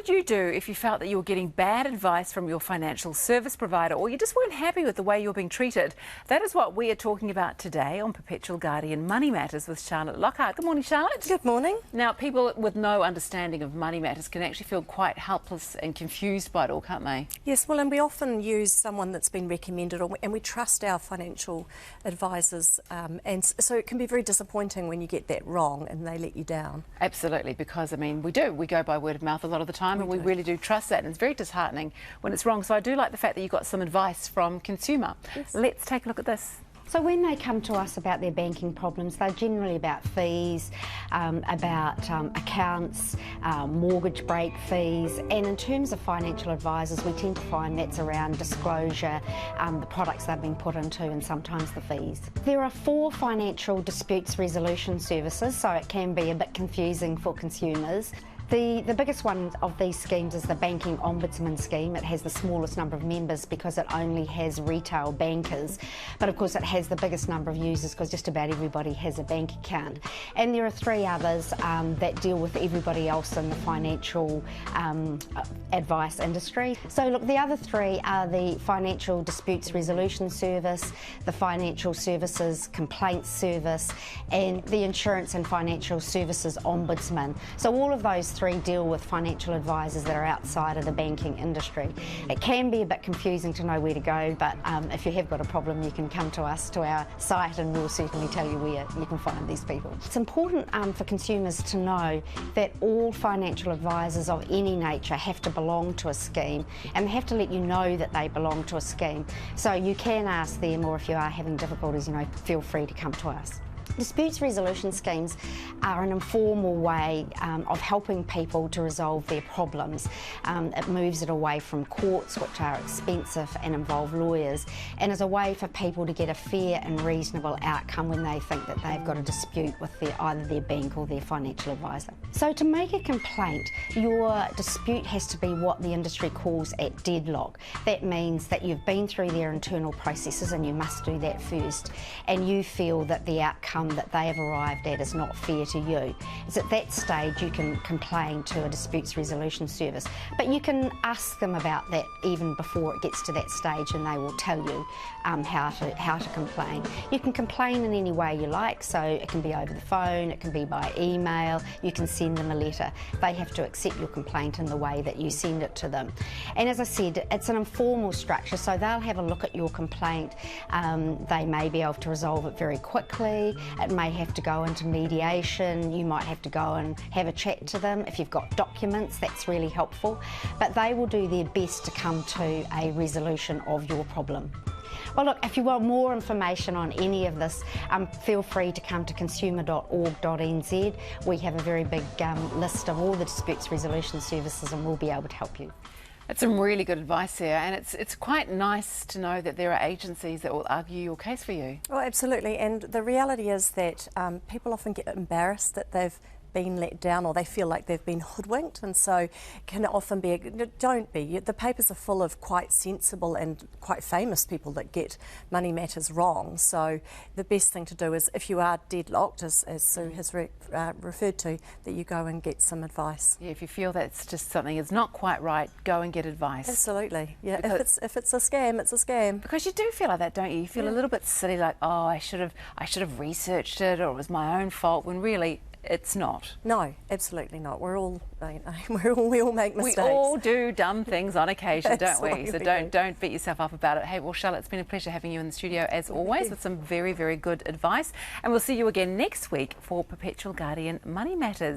would you do if you felt that you were getting bad advice from your financial service provider, or you just weren't happy with the way you're being treated? That is what we are talking about today on Perpetual Guardian Money Matters with Charlotte Lockhart. Good morning, Charlotte. Good morning. Now, people with no understanding of money matters can actually feel quite helpless and confused by it all, can't they? Yes, well, and we often use someone that's been recommended, and we trust our financial advisors, and so it can be very disappointing when you get that wrong and they let you down. Absolutely, because I mean, we go by word of mouth a lot of the time, and we really do trust that, and it's very disheartening when it's wrong. So I do like the fact that you got some advice from Consumer. Yes. Let's take a look at this. So when they come to us about their banking problems, they're generally about fees, about accounts, mortgage break fees, and in terms of financial advisors, we tend to find that's around disclosure, the products they've been put into, and sometimes the fees. There are 4 financial disputes resolution services, so it can be a bit confusing for consumers. The biggest one of these schemes is the Banking Ombudsman scheme. It has the smallest number of members because it only has retail bankers, but of course it has the biggest number of users because just about everybody has a bank account. And there are 3 others that deal with everybody else in the financial advice industry. So look, the other 3 are the Financial Disputes Resolution Service, the Financial Services Complaints Service, and the Insurance and Financial Services Ombudsman. So all of those 3 deal with financial advisors that are outside of the banking industry. It can be a bit confusing to know where to go, but if you have got a problem, you can come to us, to our site, and we'll certainly tell you where you can find these people. It's important for consumers to know that all financial advisors of any nature have to belong to a scheme, and they have to let you know that they belong to a scheme. So you can ask them, or if you are having difficulties, feel free to come to us. Disputes resolution schemes are an informal way of helping people to resolve their problems. It moves it away from courts, which are expensive and involve lawyers, and is a way for people to get a fair and reasonable outcome when they think that they've got a dispute with either their bank or their financial advisor. So to make a complaint, your dispute has to be what the industry calls at deadlock. That means that you've been through their internal processes, and you must do that first, and you feel that the outcome that they have arrived at is not fair to you. It's at that stage you can complain to a disputes resolution service, but you can ask them about that even before it gets to that stage, and they will tell you how to complain. You can complain in any way you like, so it can be over the phone, it can be by email, you can send them a letter. They have to accept your complaint in the way that you send it to them. And as I said, it's an informal structure, so they'll have a look at your complaint. They may be able to resolve it very quickly. It may have to go into mediation. You might have to go and have a chat to them. If you've got documents, that's really helpful. But they will do their best to come to a resolution of your problem. Well, look, if you want more information on any of this, feel free to come to consumer.org.nz. We have a very big list of all the disputes resolution services, and we'll be able to help you. That's some really good advice here, and it's quite nice to know that there are agencies that will argue your case for you. Oh, absolutely, and the reality is that people often get embarrassed that they've been let down, or they feel like they've been hoodwinked, and so can often be, don't be. The papers are full of quite sensible and quite famous people that get money matters wrong. So the best thing to do is, if you are deadlocked, as Sue has referred to, that you go and get some advice. Yeah, if you feel that it's just something is not quite right, go and get advice. Absolutely, yeah. If it's a scam, it's a scam. Because you do feel like that, don't you? You feel a little bit silly, like, oh, I should have researched it, or it was my own fault, when really it's not. No, absolutely not. We're all, we all make mistakes. We all do dumb things on occasion, don't we? So Absolutely. don't beat yourself up about it. Hey, well, Charlotte, it's been a pleasure having you in the studio as always with some very, very good advice. And we'll see you again next week for Perpetual Guardian Money Matters.